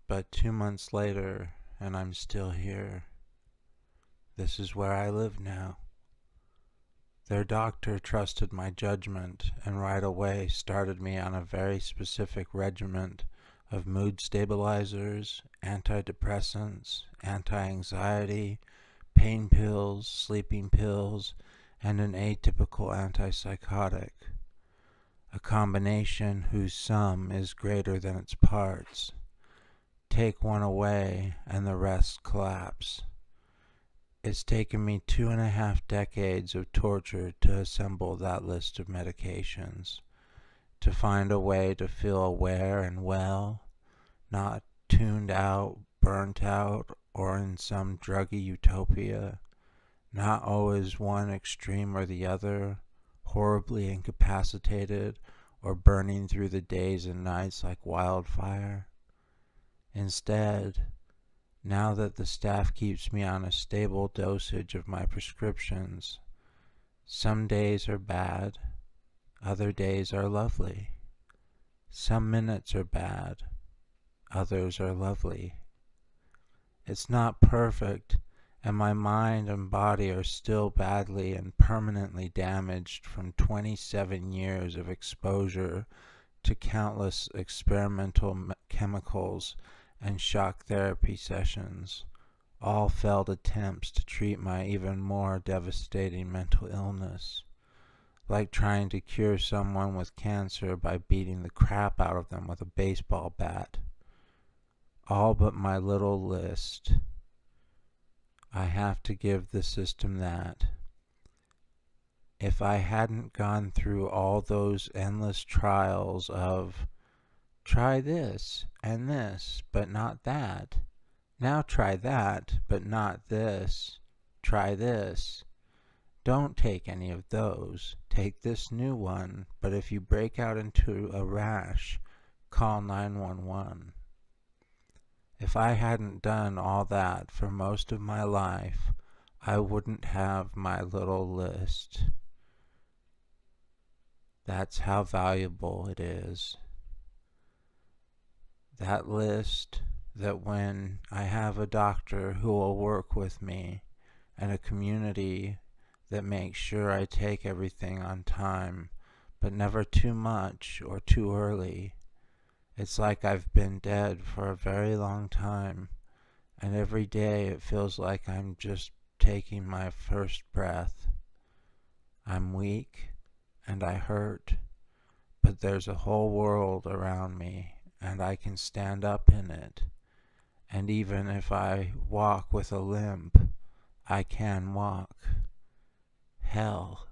but 2 months later, and I'm still here. This is where I live now. Their doctor trusted my judgment and right away started me on a very specific regimen of mood stabilizers, antidepressants, anti-anxiety, pain pills, sleeping pills, and an atypical antipsychotic, a combination whose sum is greater than its parts. Take one away and the rest collapse. It's taken me 2.5 decades of torture to assemble that list of medications, to find a way to feel aware and well, not tuned out, burnt out, or in some druggy utopia, not always one extreme or the other, horribly incapacitated or burning through the days and nights like wildfire. Instead, now that the staff keeps me on a stable dosage of my prescriptions, some days are bad, other days are lovely. Some minutes are bad, others are lovely. It's not perfect, and my mind and body are still badly and permanently damaged from 27 years of exposure to countless experimental chemicals and shock therapy sessions, all failed attempts to treat my even more devastating mental illness, like trying to cure someone with cancer by beating the crap out of them with a baseball bat. All but my little list. I have to give the system that. If I hadn't gone through all those endless trials of try this and this, but not that. Now try that, but not this. Try this. Don't take any of those. Take this new one, but if you break out into a rash, call 911. If I hadn't done all that for most of my life, I wouldn't have my little list. That's how valuable it is. That list, that when I have a doctor who will work with me and a community that makes sure I take everything on time, but never too much or too early, it's like I've been dead for a very long time, and every day it feels like I'm just taking my first breath. I'm weak and I hurt, but there's a whole world around me and I can stand up in it. And even if I walk with a limp, I can walk. Hell.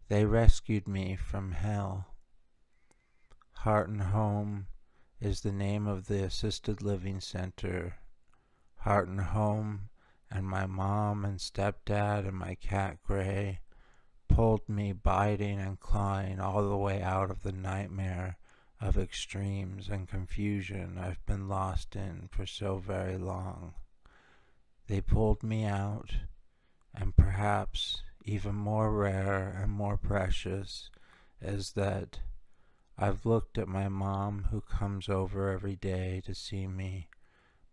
They rescued me from hell. Heart and Home is the name of the assisted living center. Heart and Home and my mom and stepdad and my cat Gray pulled me biting and clawing all the way out of the nightmare of extremes and confusion I've been lost in for so very long. They pulled me out, and perhaps even more rare and more precious is that I've looked at my mom who comes over every day to see me,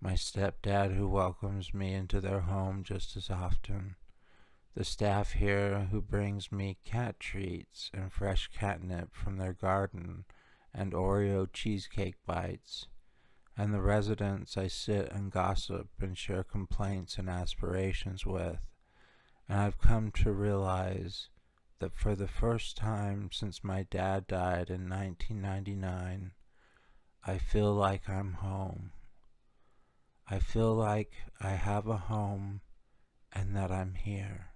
my stepdad who welcomes me into their home just as often, the staff here who brings me cat treats and fresh catnip from their garden and Oreo cheesecake bites, and the residents I sit and gossip and share complaints and aspirations with, and I've come to realize that for the first time since my dad died in 1999, I feel like I'm home. I feel like I have a home and that I'm here.